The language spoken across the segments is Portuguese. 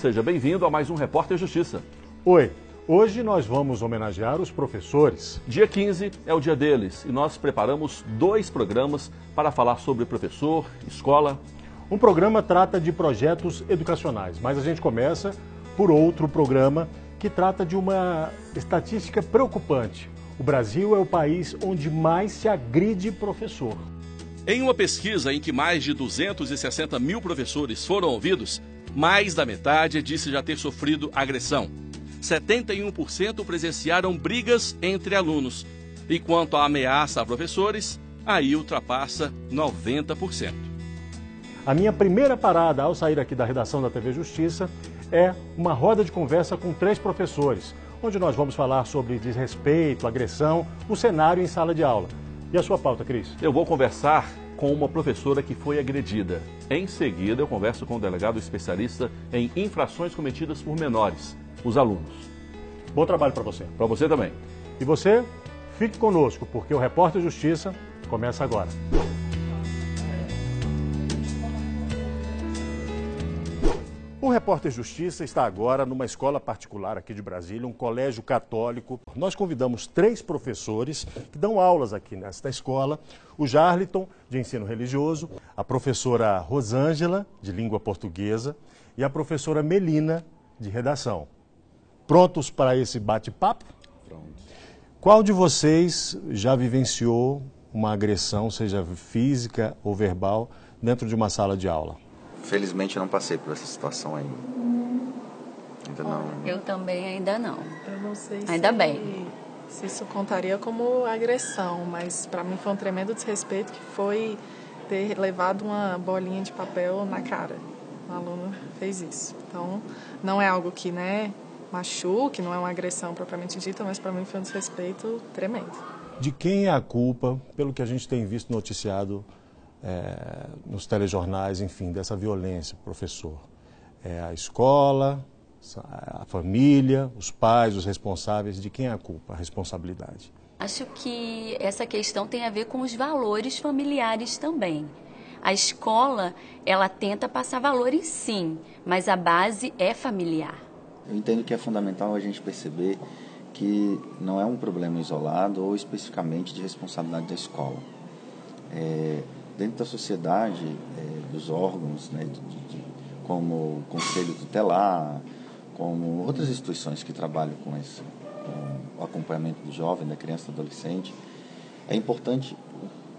seja bem-vindo a mais um Repórter Justiça. Oi, hoje nós vamos homenagear os professores. Dia 15 é o dia deles e nós preparamos 2 programas para falar sobre professor, escola. Um programa trata de projetos educacionais, mas a gente começa por outro programa que trata de uma estatística preocupante. O Brasil é o país onde mais se agride professor. Em uma pesquisa em que mais de 260 mil professores foram ouvidos, mais da metade disse já ter sofrido agressão. 71% presenciaram brigas entre alunos. E quanto à ameaça a professores, aí ultrapassa 90%. A minha primeira parada ao sair aqui da redação da TV Justiça é uma roda de conversa com 3 professores, onde nós vamos falar sobre desrespeito, agressão, o cenário em sala de aula. E a sua pauta, Cris? Eu vou conversar com uma professora que foi agredida. Em seguida, eu converso com o delegado especialista em infrações cometidas por menores, os alunos. Bom trabalho para você. Para você também. E você, fique conosco, porque o Repórter Justiça começa agora. O Repórter Justiça está agora numa escola particular aqui de Brasília, um colégio católico. Nós convidamos 3 professores que dão aulas aqui nesta escola. O Jarliton, de ensino religioso, a professora Rosângela, de língua portuguesa, e a professora Melina, de redação. Prontos para esse bate-papo? Pronto. Qual de vocês já vivenciou uma agressão, seja física ou verbal, dentro de uma sala de aula? Felizmente eu não passei por essa situação ainda. Ainda não. Eu também ainda não. Eu não sei Ainda bem. se isso contaria como agressão, mas para mim foi um tremendo desrespeito que foi ter levado uma bolinha de papel na cara. O aluno fez isso. Então, não é algo que, machuque, não é uma agressão propriamente dita, mas para mim foi um desrespeito tremendo. De quem é a culpa, pelo que a gente tem visto noticiado nos telejornais, enfim, dessa violência, professor? É a escola, a família, os pais, os responsáveis? De quem é a culpa, a responsabilidade? Acho que essa questão tem a ver com os valores familiares também. A escola, ela tenta passar valores sim, mas a base é familiar. Eu entendo que é fundamental a gente perceber que não é um problema isolado ou especificamente de responsabilidade da escola. Dentro da sociedade, dos órgãos, como o Conselho Tutelar, como outras instituições que trabalham com o acompanhamento do jovem, da criança e do adolescente, é importante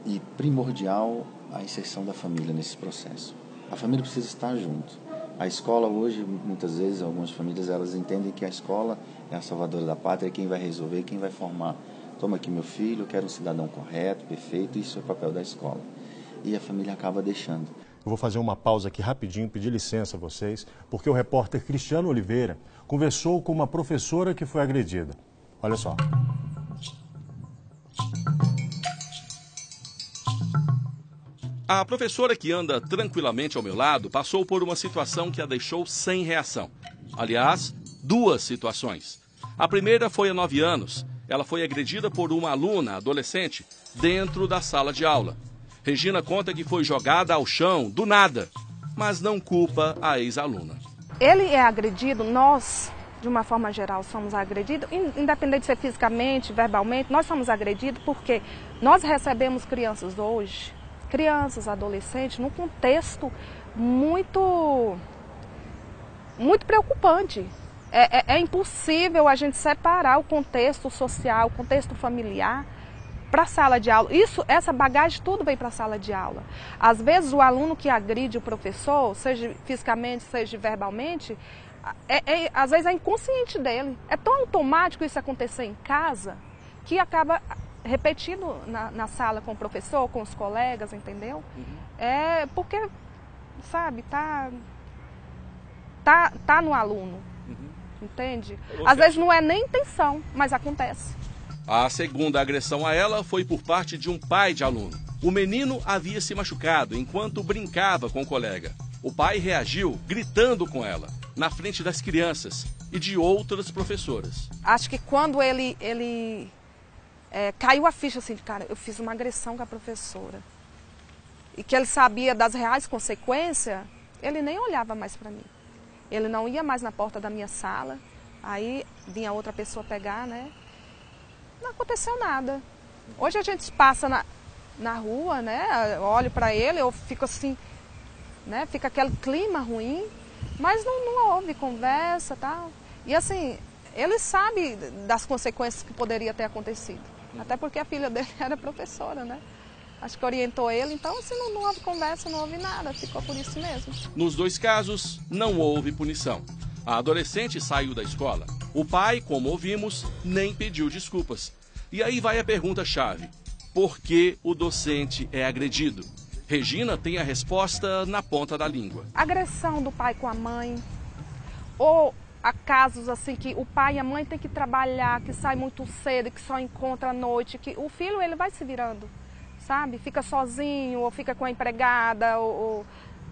e primordial a inserção da família nesse processo. A família precisa estar junto. A escola hoje, muitas vezes, algumas famílias, elas entendem que a escola é a salvadora da pátria, é quem vai resolver, quem vai formar. Toma aqui meu filho, eu quero um cidadão correto, perfeito, isso é o papel da escola. E a família acaba deixando. Eu vou fazer uma pausa aqui rapidinho, pedir licença a vocês, porque o repórter Cristiano Oliveira conversou com uma professora que foi agredida. Olha só. A professora que anda tranquilamente ao meu lado passou por uma situação que a deixou sem reação. Aliás, 2 situações. A primeira foi há 9 anos. Ela foi agredida por uma aluna adolescente dentro da sala de aula. Regina conta que foi jogada ao chão do nada, mas não culpa a ex-aluna. Ele é agredido, nós, de uma forma geral, somos agredidos, independente de ser fisicamente, verbalmente, nós somos agredidos porque nós recebemos crianças hoje, crianças, adolescentes, num contexto muito preocupante. É impossível a gente separar o contexto social, o contexto familiar, para a sala de aula. Essa bagagem tudo vem para a sala de aula. Às vezes o aluno que agride o professor, seja fisicamente, seja verbalmente, às vezes é inconsciente dele. É tão automático isso acontecer em casa que acaba repetindo na sala com o professor, com os colegas, entendeu? É porque, sabe, tá no aluno, entende? Às vezes não é nem intenção, mas acontece. A segunda agressão a ela foi por parte de um pai de aluno. O menino havia se machucado enquanto brincava com o colega. O pai reagiu gritando com ela, na frente das crianças e de outras professoras. Acho que quando ele caiu a ficha assim, cara, eu fiz uma agressão com a professora. E que ele sabia das reais consequências, ele nem olhava mais para mim. ele não ia mais na porta da minha sala, aí vinha outra pessoa pegar, né? Não aconteceu nada. Hoje a gente passa na rua, né? Eu olho para ele, eu fico assim, né? Fica aquele clima ruim, mas não houve conversa, tal. E assim, ele sabe das consequências que poderia ter acontecido. Até porque a filha dele era professora, né? Acho que orientou ele, então assim, não houve conversa, não houve nada, ficou por isso mesmo. Nos dois casos, não houve punição. A adolescente saiu da escola. O pai, como ouvimos, nem pediu desculpas. E aí vai a pergunta-chave: por que o docente é agredido? Regina tem a resposta na ponta da língua. Agressão do pai com a mãe, ou há casos assim que o pai e a mãe têm que trabalhar, que sai muito cedo, que só encontra à noite, que o filho ele vai se virando, sabe? Fica sozinho, ou fica com a empregada, ou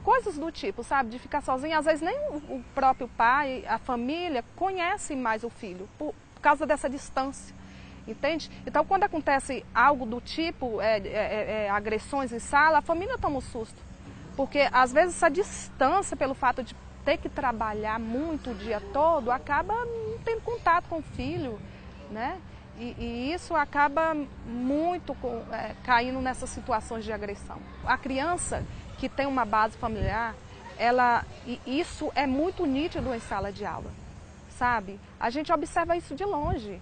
coisas do tipo, sabe? De ficar sozinho. Às vezes nem o próprio pai, a família, conhece mais o filho, por causa dessa distância, entende? Então, quando acontece algo do tipo, agressões em sala, a família toma um susto. Porque, às vezes, essa distância, pelo fato de ter que trabalhar muito o dia todo, acaba não tendo contato com o filho, né? E isso acaba muito caindo nessas situações de agressão. A criança que tem uma base familiar, isso é muito nítido em sala de aula, sabe? A gente observa isso de longe.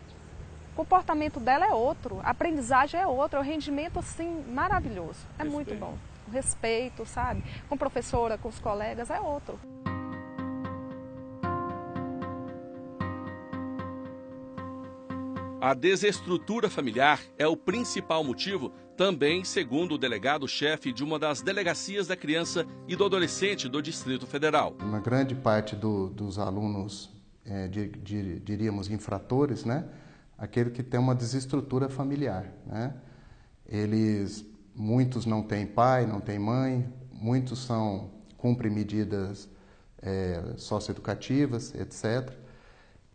O comportamento dela é outro, a aprendizagem é outra, o rendimento, assim, maravilhoso. É muito bom. O respeito, sabe? Com a professora, com os colegas, é outro. A desestrutura familiar é o principal motivo, também segundo o delegado-chefe de uma das delegacias da criança e do adolescente do Distrito Federal. Uma grande parte dos alunos, diríamos, infratores, né? Aquele que tem uma desestrutura familiar, né? Muitos não têm pai, não têm mãe, muitos cumprem medidas socioeducativas, etc.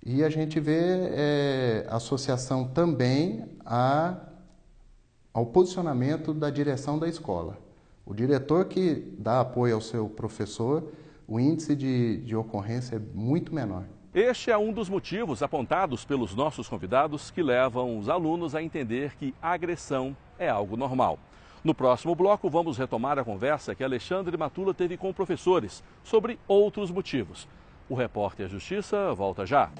E a gente vê associação também ao posicionamento da direção da escola. O diretor que dá apoio ao seu professor, o índice de ocorrência é muito menor. Este é um dos motivos apontados pelos nossos convidados que levam os alunos a entender que a agressão é algo normal. No próximo bloco, vamos retomar a conversa que Alexandre Matula teve com professores sobre outros motivos. O Repórter Justiça volta já.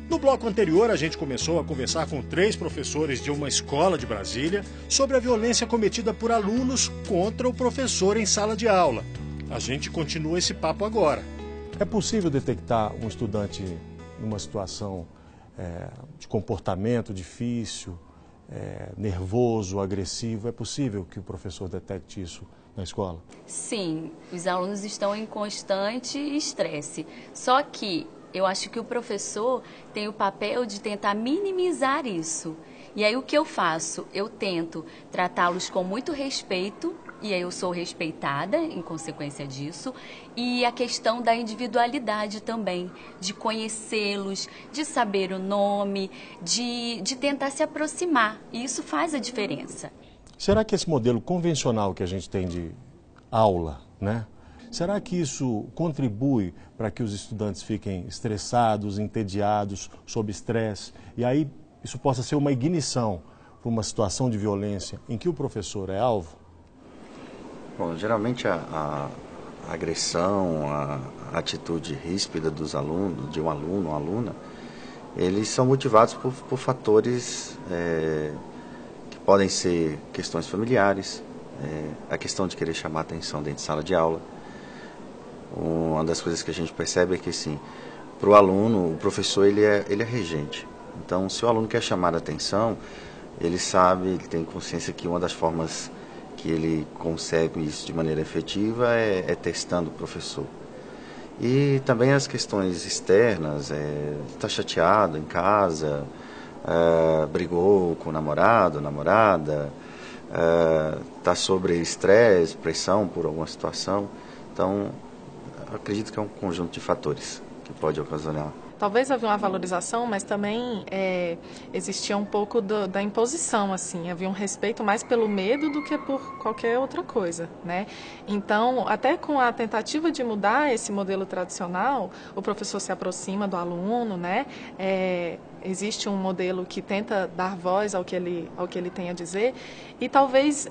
No bloco anterior, a gente começou a conversar com 3 professores de uma escola de Brasília sobre a violência cometida por alunos contra o professor em sala de aula. A gente continua esse papo agora. É possível detectar um estudante numa situação de comportamento difícil, nervoso, agressivo? É possível que o professor detecte isso na escola? Sim, os alunos estão em constante estresse. Só que eu acho que o professor tem o papel de tentar minimizar isso. E aí o que eu faço? Eu tento tratá-los com muito respeito, e aí eu sou respeitada em consequência disso, e a questão da individualidade também, de conhecê-los, de saber o nome, de tentar se aproximar, e isso faz a diferença. Será que esse modelo convencional que a gente tem de aula, né? Será que isso contribui para que os estudantes fiquem estressados, entediados, sob estresse, e aí isso possa ser uma ignição para uma situação de violência em que o professor é alvo? Bom, geralmente a agressão, a atitude ríspida dos alunos, de um aluno ou aluna, eles são motivados por fatores que podem ser questões familiares, a questão de querer chamar atenção dentro de sala de aula. Uma das coisas que a gente percebe é que, assim, para o aluno, o professor ele é regente. Então, se o aluno quer chamar a atenção, ele sabe, ele tem consciência que uma das formas que ele consegue isso de maneira efetiva é testando o professor. E também as questões externas, tá chateado em casa, brigou com o namorado, namorada, tá sobre estresse, pressão por alguma situação. Então, acredito que é um conjunto de fatores que pode ocasionar. Talvez havia uma valorização, mas também existia um pouco da imposição, assim. Havia um respeito mais pelo medo do que por qualquer outra coisa, né? Então, até com a tentativa de mudar esse modelo tradicional, o professor se aproxima do aluno, né? Existe um modelo que tenta dar voz ao que ele tem a dizer e talvez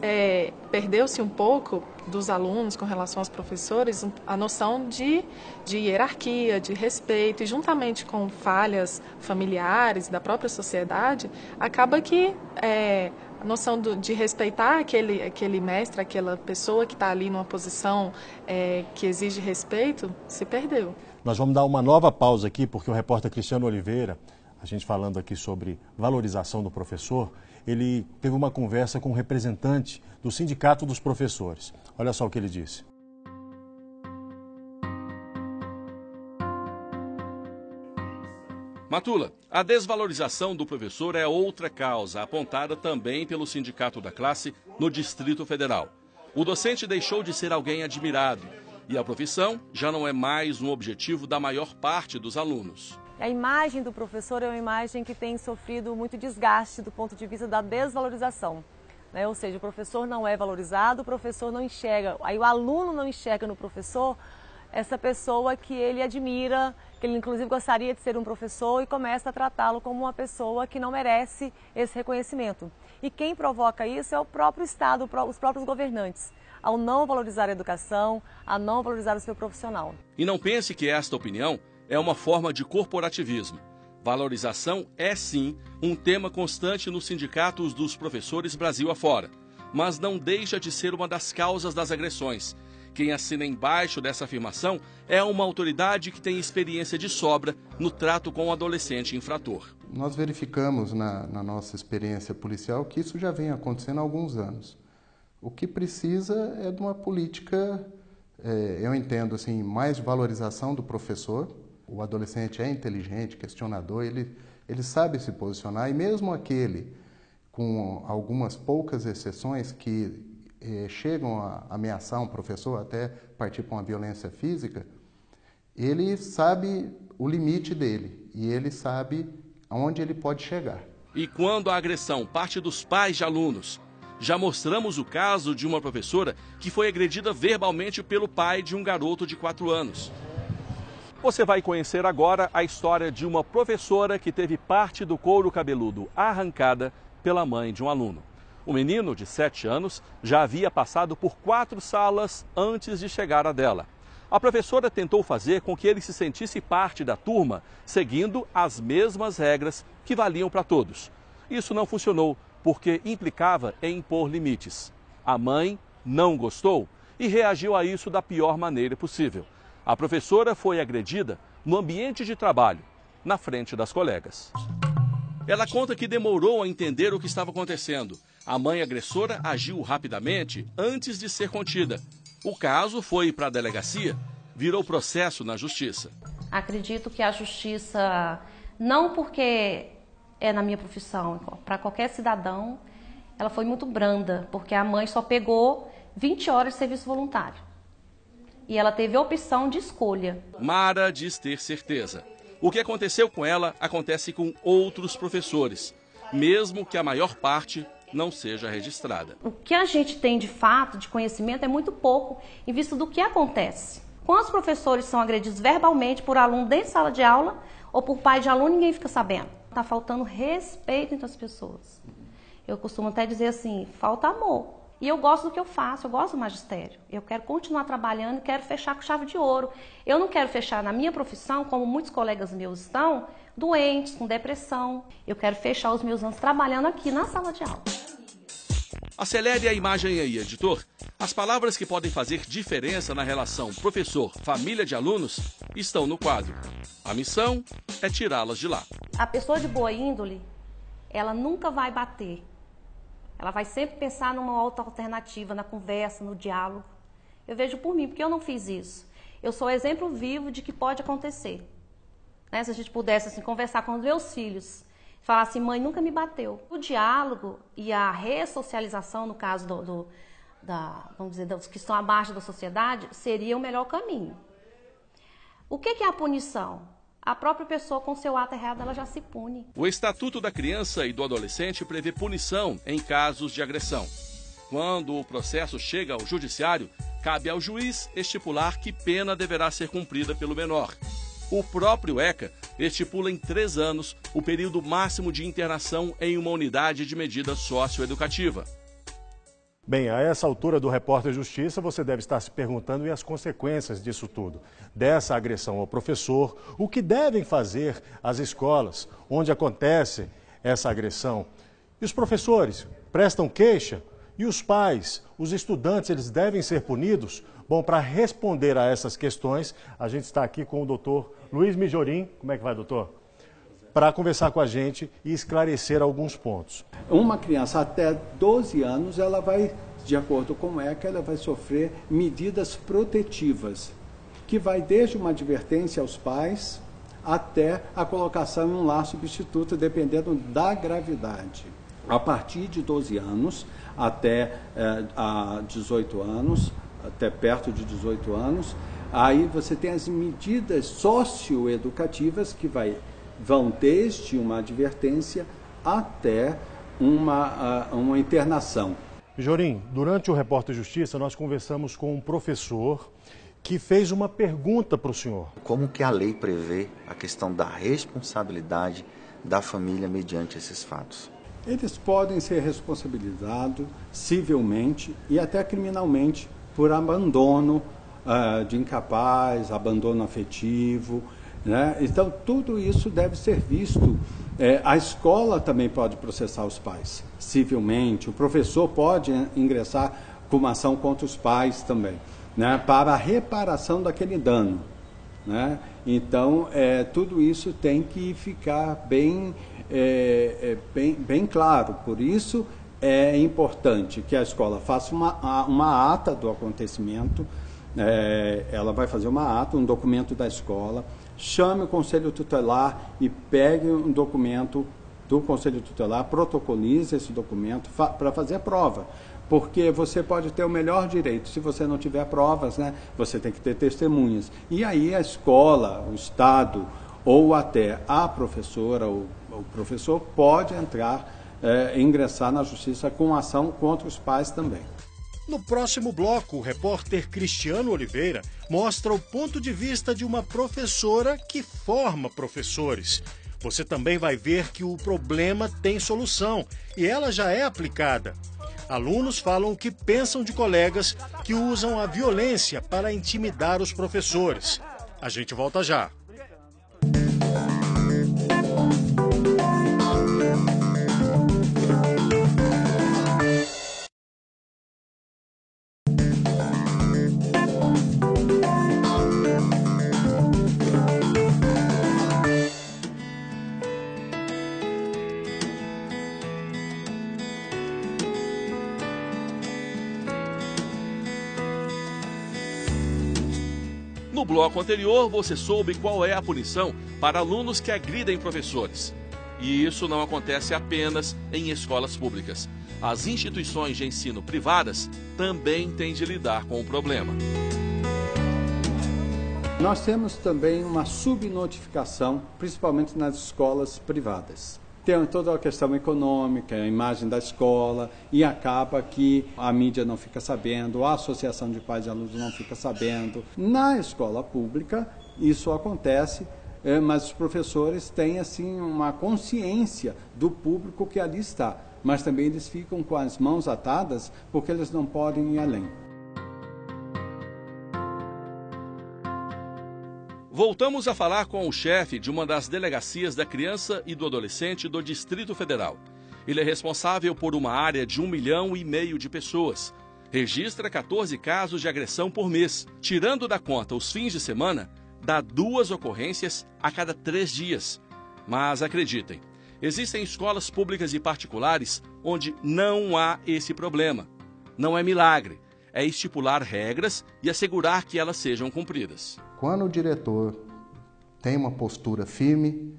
perdeu-se um pouco dos alunos com relação aos professores a noção de hierarquia, de respeito, e juntamente com falhas familiares da própria sociedade, acaba que a noção de respeitar aquele mestre, aquela pessoa que está ali numa posição que exige respeito, se perdeu. Nós vamos dar uma nova pausa aqui, porque o repórter Cristiano Oliveira, a gente falando aqui sobre valorização do professor, ele teve uma conversa com um representante do Sindicato dos Professores. Olha só o que ele disse. Matula, a desvalorização do professor é outra causa, apontada também pelo Sindicato da Classe no Distrito Federal. O docente deixou de ser alguém admirado e a profissão já não é mais um objetivo da maior parte dos alunos. A imagem do professor é uma imagem que tem sofrido muito desgaste do ponto de vista da desvalorização. Ou seja, o professor não é valorizado, o professor não enxerga, aí o aluno não enxerga no professor essa pessoa que ele admira, que ele inclusive gostaria de ser um professor, e começa a tratá-lo como uma pessoa que não merece esse reconhecimento. E quem provoca isso é o próprio Estado, os próprios governantes, ao não valorizar a educação, a não valorizar o seu profissional. E não pense que esta opinião é uma forma de corporativismo. Valorização é, sim, um tema constante nos sindicatos dos professores Brasil afora, mas não deixa de ser uma das causas das agressões. Quem assina embaixo dessa afirmação é uma autoridade que tem experiência de sobra no trato com o adolescente infrator. Nós verificamos na nossa experiência policial que isso já vem acontecendo há alguns anos. O que precisa é de uma política, eu entendo assim, mais de valorização do professor. O adolescente é inteligente, questionador, ele sabe se posicionar, e mesmo aquele, com algumas poucas exceções, que chegam a ameaçar um professor, até partir para uma violência física, ele sabe o limite dele e ele sabe aonde ele pode chegar. E quando a agressão parte dos pais de alunos? Já mostramos o caso de uma professora que foi agredida verbalmente pelo pai de um garoto de 4 anos. Você vai conhecer agora a história de uma professora que teve parte do couro cabeludo arrancada pela mãe de um aluno. O menino, de 7 anos, já havia passado por 4 salas antes de chegar à dela. A professora tentou fazer com que ele se sentisse parte da turma, seguindo as mesmas regras que valiam para todos. Isso não funcionou, porque implicava em impor limites. A mãe não gostou e reagiu a isso da pior maneira possível. A professora foi agredida no ambiente de trabalho, na frente das colegas. Ela conta que demorou a entender o que estava acontecendo. A mãe agressora agiu rapidamente antes de ser contida. O caso foi para a delegacia, virou processo na justiça. Acredito que a justiça, não porque é na minha profissão, para qualquer cidadão, ela foi muito branda, porque a mãe só pegou 20 horas de serviço voluntário. E ela teve a opção de escolha. Mara diz ter certeza. O que aconteceu com ela acontece com outros professores, mesmo que a maior parte não seja registrada. O que a gente tem de fato, de conhecimento, é muito pouco em vista do que acontece. Quantos professores são agredidos verbalmente por aluno dentro de sala de aula ou por pai de aluno, ninguém fica sabendo. Está faltando respeito entre as pessoas. Eu costumo até dizer assim, falta amor. E eu gosto do que eu faço, eu gosto do magistério. Eu quero continuar trabalhando e quero fechar com chave de ouro. Eu não quero fechar na minha profissão, como muitos colegas meus estão, doentes, com depressão. Eu quero fechar os meus anos trabalhando aqui na sala de aula. Acelere a imagem aí, editor. As palavras que podem fazer diferença na relação professor-família de alunos estão no quadro. A missão é tirá-las de lá. A pessoa de boa índole, ela nunca vai bater. Ela vai sempre pensar numa outra alternativa, na conversa, no diálogo. Eu vejo por mim, porque eu não fiz isso. eu sou exemplo vivo de que pode acontecer. Né? Se a gente pudesse assim, conversar com os meus filhos, falar assim, mãe nunca me bateu. O diálogo e a ressocialização, no caso vamos dizer, dos que estão abaixo da sociedade, seria o melhor caminho. O que é a punição? A própria pessoa, com seu ato errado, ela já se pune. O Estatuto da Criança e do Adolescente prevê punição em casos de agressão. Quando o processo chega ao judiciário, cabe ao juiz estipular que pena deverá ser cumprida pelo menor. O próprio ECA estipula em 3 anos o período máximo de internação em uma unidade de medida socioeducativa. Bem, a essa altura do Repórter Justiça, você deve estar se perguntando e as consequências disso tudo. Dessa agressão ao professor, o que devem fazer as escolas onde acontece essa agressão? E os professores prestam queixa? E os pais, os estudantes, eles devem ser punidos? Bom, para responder a essas questões, a gente está aqui com o doutor Luiz Mijorim. Como é que vai, doutor? Para conversar com a gente e esclarecer alguns pontos. Uma criança até 12 anos, ela vai, de acordo com o ECA, ela vai sofrer medidas protetivas, que vai desde uma advertência aos pais até a colocação em um lar substituto, dependendo da gravidade. A partir de 12 anos até 18 anos, até perto de 18 anos, aí você tem as medidas socioeducativas que vão desde uma advertência até uma internação. Mijorim, durante o Repórter Justiça, nós conversamos com um professor que fez uma pergunta para o senhor. Como que a lei prevê a questão da responsabilidade da família mediante esses fatos? Eles podem ser responsabilizados civilmente e até criminalmente por abandono de incapaz, abandono afetivo, né? Então, tudo isso deve ser visto. A escola também pode processar os pais civilmente, o professor pode ingressar com uma ação contra os pais também, né? Para a reparação daquele dano, né? Então, tudo isso tem que ficar bem claro. Por isso, é importante que a escola faça uma ata do acontecimento, ela vai fazer uma ata, um documento da escola, chame o Conselho Tutelar e pegue um documento do Conselho Tutelar, protocolize esse documento para fazer a prova. Porque você pode ter o melhor direito, se você não tiver provas, né, você tem que ter testemunhas. E aí a escola, o Estado ou até a professora ou o professor pode ingressar na justiça com ação contra os pais também. No próximo bloco, o repórter Cristiano Oliveira mostra o ponto de vista de uma professora que forma professores. Você também vai ver que o problema tem solução e ela já é aplicada. Alunos falam o que pensam de colegas que usam a violência para intimidar os professores. A gente volta já. No bloco anterior, você soube qual é a punição para alunos que agridem professores. E isso não acontece apenas em escolas públicas. As instituições de ensino privadas também têm de lidar com o problema. Nós temos também uma subnotificação, principalmente nas escolas privadas. Tem toda a questão econômica, a imagem da escola, e acaba que a mídia não fica sabendo, a associação de pais e alunos não fica sabendo. Na escola pública, isso acontece, mas os professores têm assim uma consciência do público que ali está, mas também eles ficam com as mãos atadas porque eles não podem ir além. Voltamos a falar com o chefe de uma das delegacias da criança e do adolescente do Distrito Federal. Ele é responsável por uma área de 1,5 milhão de pessoas. Registra 14 casos de agressão por mês. Tirando da conta os fins de semana, dá 2 ocorrências a cada 3 dias. Mas acreditem, existem escolas públicas e particulares onde não há esse problema. Não é milagre, é estipular regras e assegurar que elas sejam cumpridas. Quando o diretor tem uma postura firme,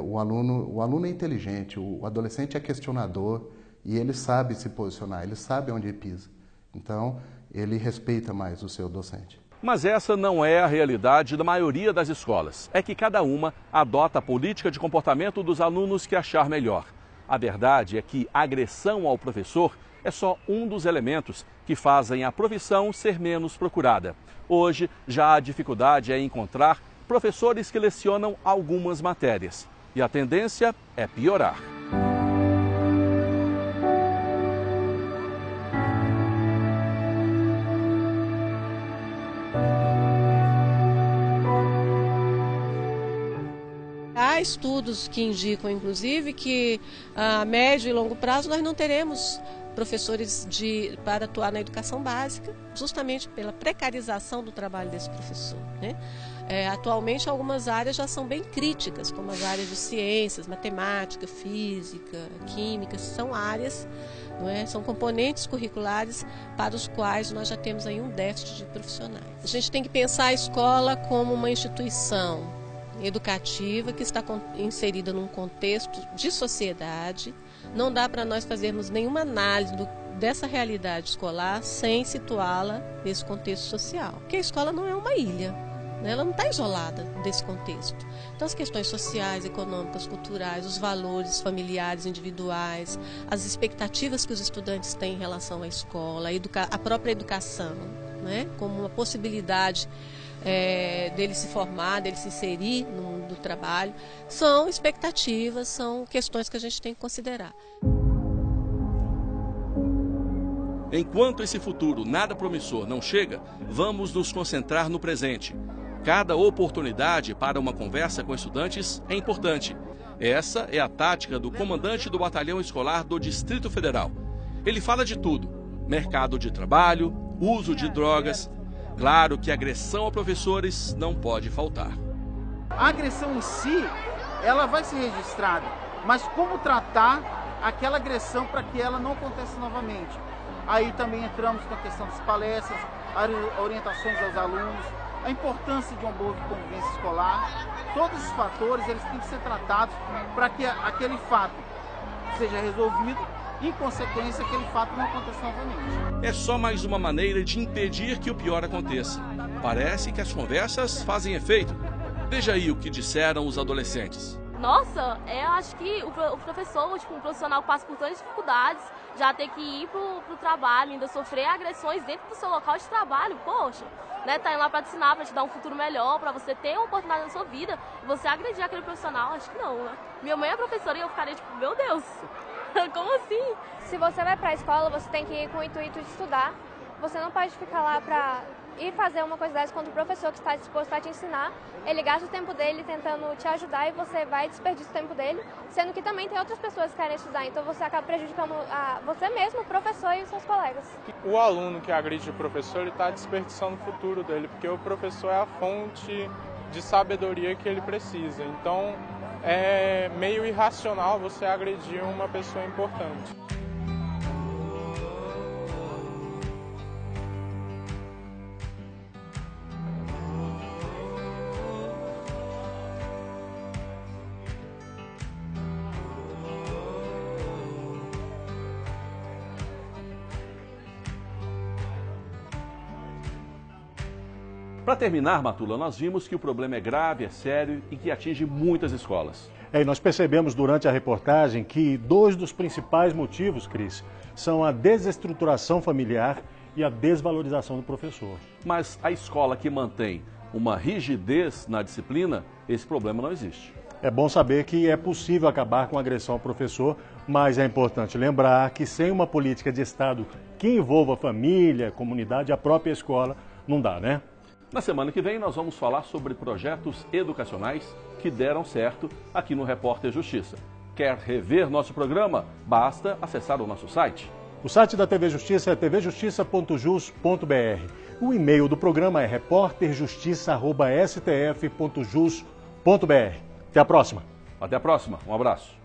o aluno é inteligente, o adolescente é questionador e ele sabe se posicionar, ele sabe onde pisa. Então, ele respeita mais o seu docente. Mas essa não é a realidade da maioria das escolas. É que cada uma adota a política de comportamento dos alunos que achar melhor. A verdade é que a agressão ao professor é só um dos elementos que fazem a profissão ser menos procurada. Hoje, já a dificuldade é encontrar professores que lecionam algumas matérias. E a tendência é piorar. Há estudos que indicam, inclusive, que a médio e longo prazo nós não teremos professores para atuar na educação básica, justamente pela precarização do trabalho desse professor, né? Atualmente, algumas áreas já são bem críticas, como as áreas de ciências, matemática, física, química, são áreas, não é? São componentes curriculares para os quais nós já temos aí um déficit de profissionais. A gente tem que pensar a escola como uma instituição educativa que está inserida num contexto de sociedade. Não dá para nós fazermos nenhuma análise dessa realidade escolar sem situá-la nesse contexto social. Porque a escola não é uma ilha, né? Ela não está isolada desse contexto. Então as questões sociais, econômicas, culturais, os valores familiares, individuais, as expectativas que os estudantes têm em relação à escola, a própria educação, né? Como uma possibilidade dele se formar, dele se inserir no mundo do trabalho, são expectativas, são questões que a gente tem que considerar. Enquanto esse futuro nada promissor não chega, vamos nos concentrar no presente. Cada oportunidade para uma conversa com estudantes é importante. Essa é a tática do comandante do Batalhão Escolar do Distrito Federal. Ele fala de tudo: mercado de trabalho, uso de drogas. Claro que a agressão a professores não pode faltar. A agressão em si, ela vai ser registrada, mas como tratar aquela agressão para que ela não aconteça novamente? Aí também entramos com a questão das palestras, orientações aos alunos, a importância de uma boa convivência escolar. Todos esses fatores eles têm que ser tratados para que aquele fato seja resolvido e, em consequência, aquele fato não aconteça novamente. É só mais uma maneira de impedir que o pior aconteça. Parece que as conversas fazem efeito. Veja aí o que disseram os adolescentes. Nossa, eu acho que o professor, um profissional que passa por tantas dificuldades, já ter que ir pro trabalho, ainda sofrer agressões dentro do seu local de trabalho, poxa, né? Tá indo lá para te ensinar, para te dar um futuro melhor, para você ter uma oportunidade na sua vida, e você agredir aquele profissional, acho que não, né? Minha mãe é professora e eu ficaria tipo, meu Deus, como assim? Se você vai para a escola, você tem que ir com o intuito de estudar. Você não pode ficar lá para ir fazer uma coisa dessa quando o professor que está disposto a te ensinar, ele gasta o tempo dele tentando te ajudar e você vai desperdiçar o tempo dele, sendo que também tem outras pessoas que querem estudar, então você acaba prejudicando você mesmo, o professor e os seus colegas. O aluno que agride o professor, ele está desperdiçando o futuro dele, porque o professor é a fonte de sabedoria que ele precisa. Então, é meio irracional você agredir uma pessoa importante. Para terminar, Matula, nós vimos que o problema é grave, é sério e que atinge muitas escolas. E nós percebemos durante a reportagem que dois dos principais motivos, Cris, são a desestruturação familiar e a desvalorização do professor. Mas a escola que mantém uma rigidez na disciplina, esse problema não existe. É bom saber que é possível acabar com a agressão ao professor, mas é importante lembrar que sem uma política de Estado que envolva a família, a comunidade, a própria escola, não dá, né? Na semana que vem nós vamos falar sobre projetos educacionais que deram certo aqui no Repórter Justiça. Quer rever nosso programa? Basta acessar o nosso site. O site da TV Justiça é tvjustiça.jus.br. O e-mail do programa é repórterjustiça@stf.jus.br. Até a próxima. Até a próxima. Um abraço.